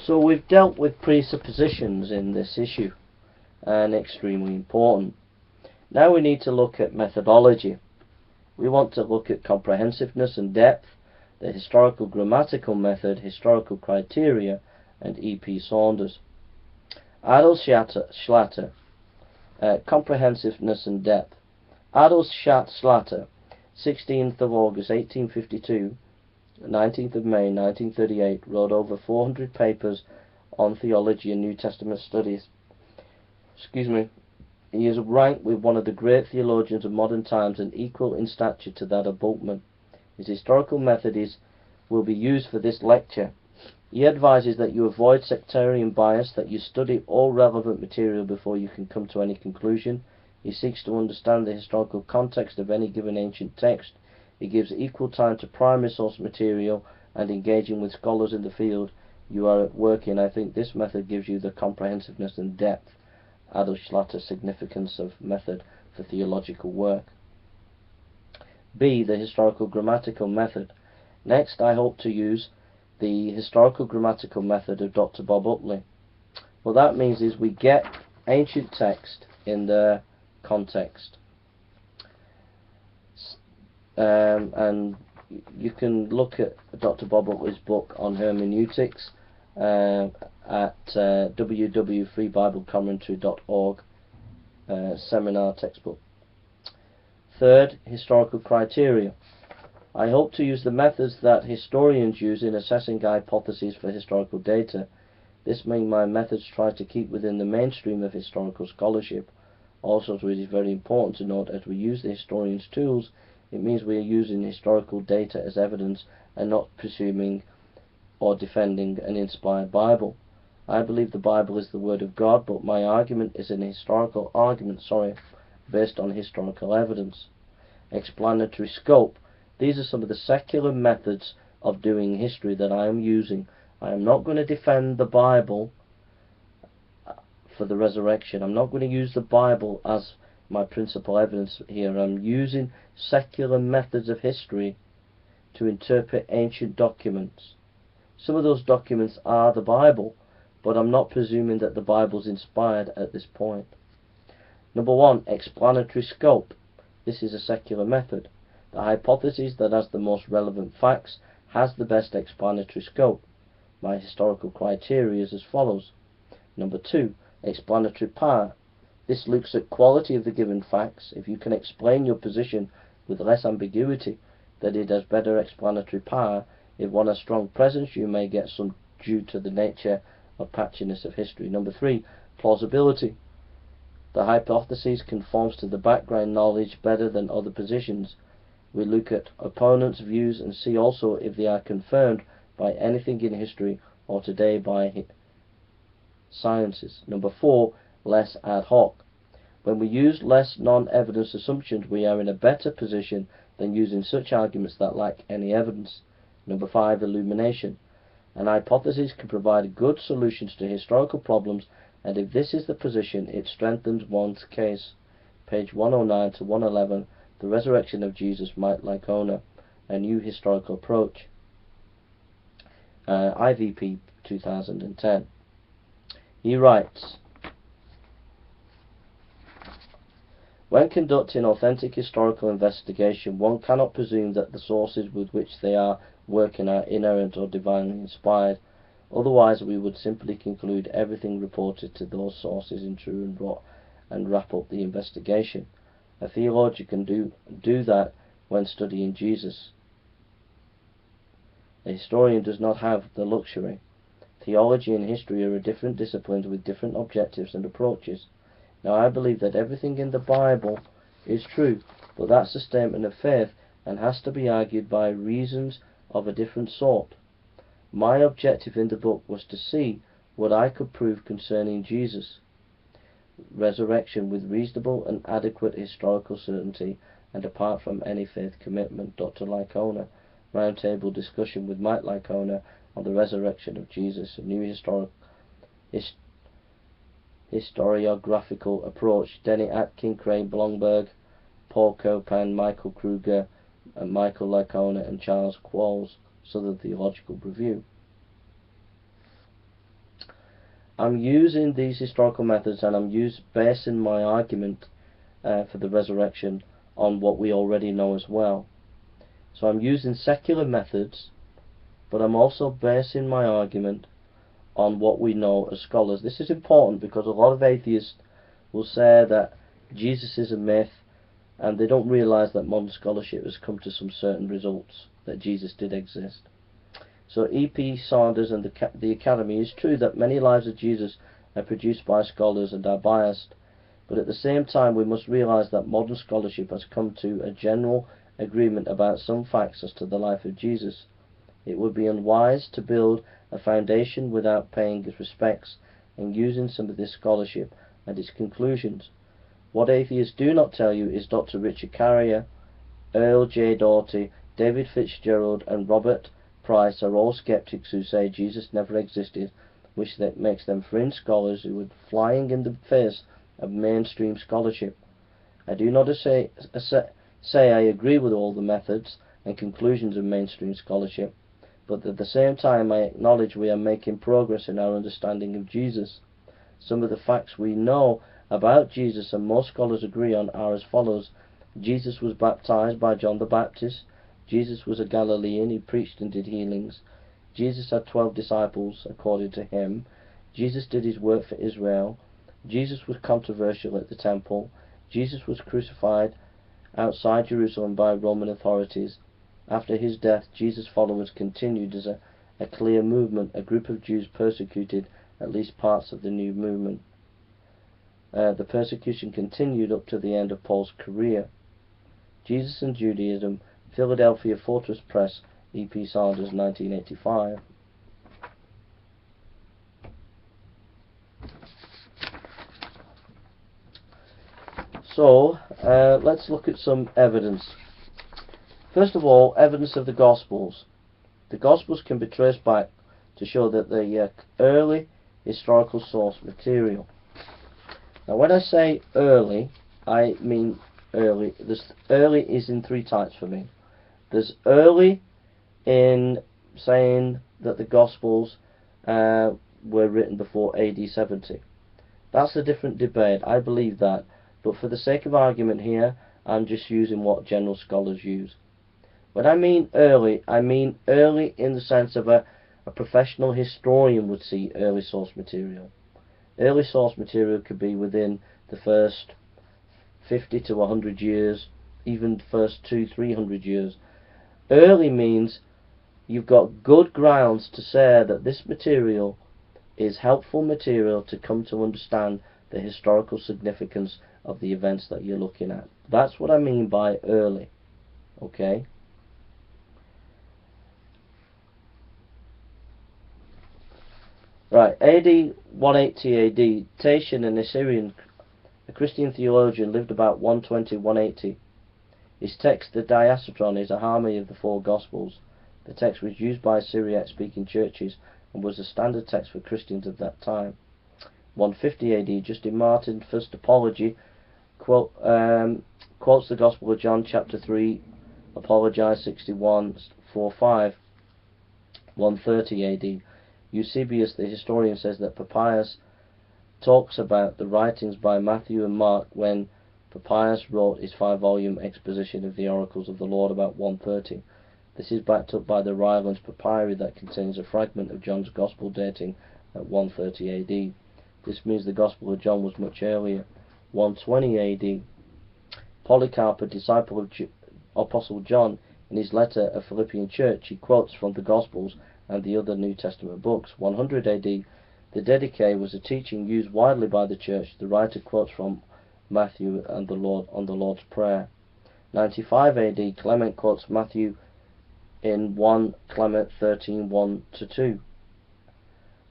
So we've dealt with presuppositions in this issue, and extremely important. Now we need to look at methodology. We want to look at comprehensiveness and depth, the historical grammatical method, historical criteria, and E.P. Saunders. Adolf Schlatter, comprehensiveness and depth. Adolf Schlatter, 16th of August 1852, 19th of May 1938, wrote over 400 papers on theology and New Testament studies. He is ranked with one of the great theologians of modern times and equal in stature to that of Bultmann. His historical method will be used for this lecture. He advises that you avoid sectarian bias, that you study all relevant material before you can come to any conclusion. He seeks to understand the historical context of any given ancient text. He gives equal time to primary source material and engaging with scholars in the field you are at work in. I think this method gives you the comprehensiveness and depth. Adolf Schlatter, significance of method for theological work. B. The historical grammatical method. Next, I hope to use the historical grammatical method of Dr. Bob Utley. What that means is we get ancient text in their context. And you can look at Dr. Bob Utley's book on hermeneutics at www.freebiblecommentary.org seminar textbook. Third, historical criteria. I hope to use the methods that historians use in assessing hypotheses for historical data. This means my methods try to keep within the mainstream of historical scholarship. Also, it is very important to note as we use the historian's tools, it means we are using historical data as evidence and not presuming or defending an inspired Bible. I believe the Bible is the Word of God, but my argument is an historical argument, based on historical evidence. Explanatory scope. These are some of the secular methods of doing history that I am using. I am not going to defend the Bible for the resurrection. I'm not going to use the Bible as my principal evidence here. I'm using secular methods of history to interpret ancient documents. Some of those documents are the Bible, but I'm not presuming that the Bible is inspired at this point. Number 1, explanatory scope. This is a secular method. The hypothesis that has the most relevant facts has the best explanatory scope. My historical criteria is as follows. Number 2, explanatory power. This looks at quality of the given facts. If you can explain your position with less ambiguity, that it has better explanatory power. If one has strong presence, you may get some due to the nature of patchiness of history. Number 3, plausibility. The hypothesis conforms to the background knowledge better than other positions. We look at opponents' views and see also if they are confirmed by anything in history or today by sciences. Number 4, less ad hoc. When we use less non-evidence assumptions, we are in a better position than using such arguments that lack any evidence. Number 5, illumination. An hypothesis can provide good solutions to historical problems, and if this is the position, it strengthens one's case. Page 109 to 111, The Resurrection of Jesus, Mike Licona, A New Historical Approach. IVP 2010. He writes, when conducting authentic historical investigation, one cannot presume that the sources with which they are working are inerrant or divinely inspired. Otherwise, we would simply conclude everything reported to those sources is true and wrap up the investigation. A theologian can do that when studying Jesus. A historian does not have the luxury. Theology and history are different disciplines with different objectives and approaches. Now, I believe that everything in the Bible is true, but that's a statement of faith and has to be argued by reasons of a different sort. My objective in the book was to see what I could prove concerning Jesus' resurrection with reasonable and adequate historical certainty and apart from any faith commitment. Dr. Licona, roundtable discussion with Mike Licona on the resurrection of Jesus, a new historiographical approach. Denny Atkin, Craig Blomberg, Paul Copan, Michael Kruger, and Michael Licona, and Charles Qualls, Southern Theological Review. I'm using these historical methods, and I'm basing my argument for the resurrection on what we already know as well. So I'm using secular methods, but I'm also basing my argument on what we know as scholars. This is important because a lot of atheists will say that Jesus is a myth, and they don't realize that modern scholarship has come to some certain results, that Jesus did exist. So E.P. Sanders and the Academy, is true that many lives of Jesus are produced by scholars and are biased, but at the same time we must realize that modern scholarship has come to a general agreement about some facts as to the life of Jesus. It would be unwise to build a foundation without paying its respects and using some of this scholarship and its conclusions. What atheists do not tell you is Dr. Richard Carrier, Earl J. Doughty, David Fitzgerald and Robert Price are all skeptics who say Jesus never existed, which makes them fringe scholars who are flying in the face of mainstream scholarship. I do not say I agree with all the methods and conclusions of mainstream scholarship, but at the same time I acknowledge we are making progress in our understanding of Jesus. Some of the facts we know about Jesus, and most scholars agree on, are as follows. Jesus was baptized by John the Baptist. Jesus was a Galilean, he preached and did healings. Jesus had 12 disciples, according to him. Jesus did his work for Israel. Jesus was controversial at the temple. Jesus was crucified outside Jerusalem by Roman authorities. After his death, Jesus' followers continued as a clear movement. A group of Jews persecuted at least parts of the new movement. The persecution continued up to the end of Paul's career. Jesus and Judaism, Philadelphia Fortress Press, E.P. Sanders, 1985. So, let's look at some evidence. First of all, evidence of the Gospels. The Gospels can be traced back to show that the early historical source material. Now, when I say early, I mean early. Early is in three types for me. There's early in saying that the Gospels were written before AD 70. That's a different debate. I believe that. But for the sake of argument here, I'm just using what general scholars use. When I mean early in the sense of a professional historian would see early source material. Early source material could be within the first 50 to 100 years, even the first 200-300 years. Early means you've got good grounds to say that this material is helpful material to come to understand the historical significance of the events that you're looking at. That's what I mean by early. Okay? Right, AD 180 AD, Tatian, an Assyrian, a Christian theologian, lived about 120-180. His text, the Diatessaron, is a harmony of the four Gospels. The text was used by Syriac-speaking churches and was the standard text for Christians of that time. 150 AD, Justin Martin, First Apology, quotes the Gospel of John, chapter 3, Apologize 61:4-5. 130 AD, Eusebius the historian says that Papias talks about the writings by Matthew and Mark when Papias wrote his 5-volume exposition of the oracles of the Lord about 130. This is backed up by the Rylands Papyri that contains a fragment of John's Gospel dating at 130 AD. This means the Gospel of John was much earlier. 120 AD, Polycarp, a disciple of Apostle John, in his letter of Philippian church, he quotes from the Gospels and the other New Testament books. 100 AD, the Didache was a teaching used widely by the church. The writer quotes from Matthew and the Lord's Prayer. 95 AD, Clement quotes Matthew in 1 Clement 13:1-2.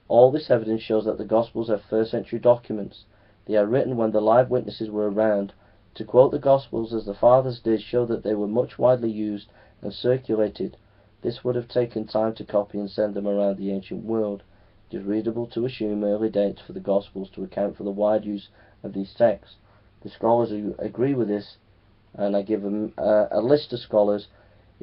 All this evidence shows that the Gospels are first-century documents. They are written when the live witnesses were around. To quote the Gospels as the fathers did show that they were much widely used and circulated. This would have taken time to copy and send them around the ancient world. It is reasonable to assume early dates for the Gospels to account for the wide use of these texts. The scholars who agree with this, and I give them a list of scholars: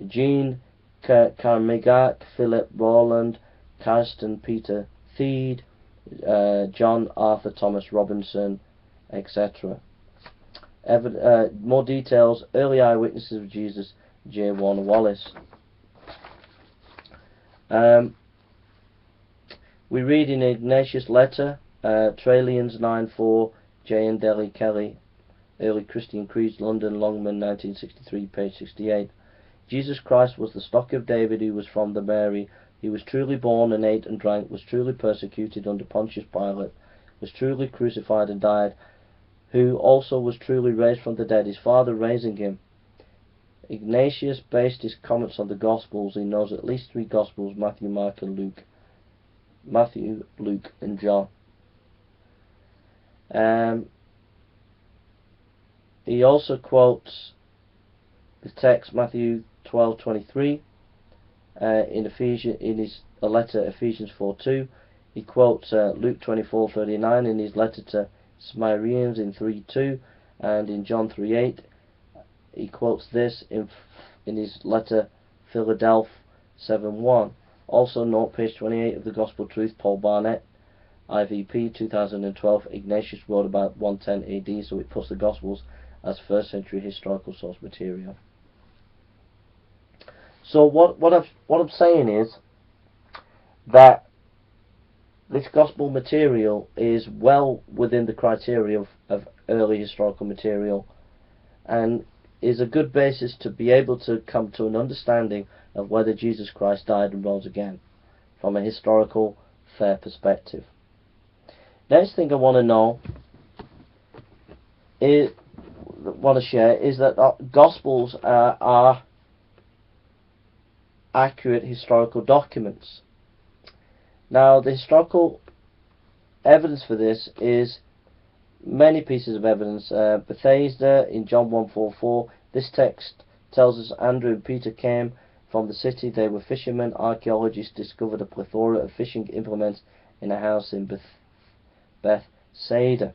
Jean Carmignac, Philip Rowland, Karsten Peter Thiede, John Arthur Thomas Robinson, etc. More details: early eyewitnesses of Jesus, J. Warner Wallace. We read in Ignatius' letter, Trallians 9:4, J. and Delhi Kelly, Early Christian Creeds, London, Longman, 1963, page 68. Jesus Christ was the stock of David, who was from the Mary. He was truly born and ate and drank, was truly persecuted under Pontius Pilate, was truly crucified and died, who also was truly raised from the dead, his Father raising him. Ignatius based his comments on the Gospels. He knows at least 3 Gospels: Matthew, Mark, and Luke. Matthew, Luke, and John. He also quotes the text Matthew 12:23 in his letter Ephesians 4:2. He quotes Luke 24:39 in his letter to Smyrnians in 3:2, and in John 3:8 he quotes this in his letter Philadelphia 7:1. Also note page 28 of the Gospel Truth, Paul Barnett, IVP 2012. Ignatius wrote about 110 AD, so it puts the Gospels as 1st century historical source material. So what I'm saying is that this Gospel material is well within the criteria of early historical material, and is a good basis to be able to come to an understanding of whether Jesus Christ died and rose again from a historical, fair perspective. Next thing I want to share is that Gospels are accurate historical documents. Now, the historical evidence for this is many pieces of evidence. Bethesda in John 1:44. This text tells us Andrew and Peter came from the city. They were fishermen. Archaeologists discovered a plethora of fishing implements in a house in Bethsaida.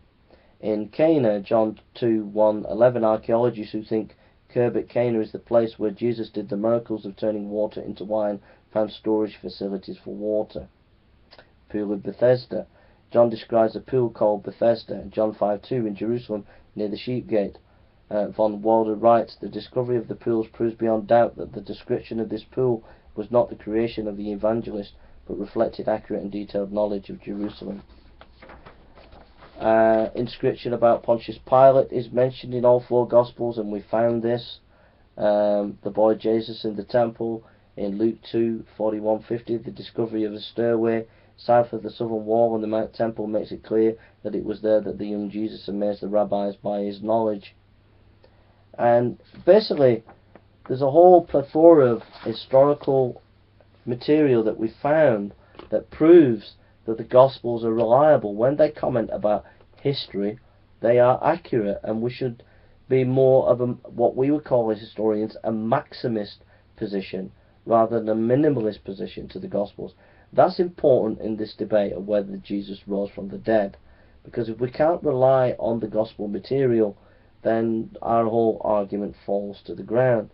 In Cana, John 2:1-11, archaeologists who think Khirbet Cana is the place where Jesus did the miracles of turning water into wine found storage facilities for water. Pool of Bethesda. John describes a pool called Bethesda. John 5:2 in Jerusalem near the Sheep Gate. Von Walder writes, the discovery of the pools proves beyond doubt that the description of this pool was not the creation of the evangelist, but reflected accurate and detailed knowledge of Jerusalem. Inscription about Pontius Pilate is mentioned in all 4 Gospels, and we found this. The boy Jesus in the temple in Luke 2:41-50. The discovery of a stairway south of the southern wall on the temple makes it clear that it was there that the young Jesus amazed the rabbis by his knowledge. And basically, there's a whole plethora of historical material that we found that proves that the Gospels are reliable. When they comment about history, they are accurate, and we should be more of what we would call as historians a maximist position rather than a minimalist position to the Gospels. That's important in this debate of whether Jesus rose from the dead, because if we can't rely on the Gospel material, then our whole argument falls to the ground.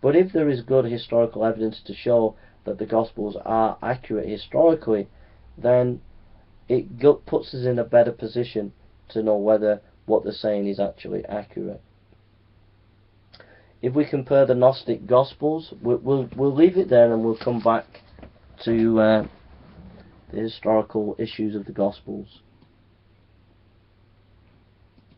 But if there is good historical evidence to show that the Gospels are accurate historically, then it puts us in a better position to know whether what they're saying is actually accurate. If we compare the Gnostic Gospels, we'll leave it there and we'll come back to the historical issues of the Gospels.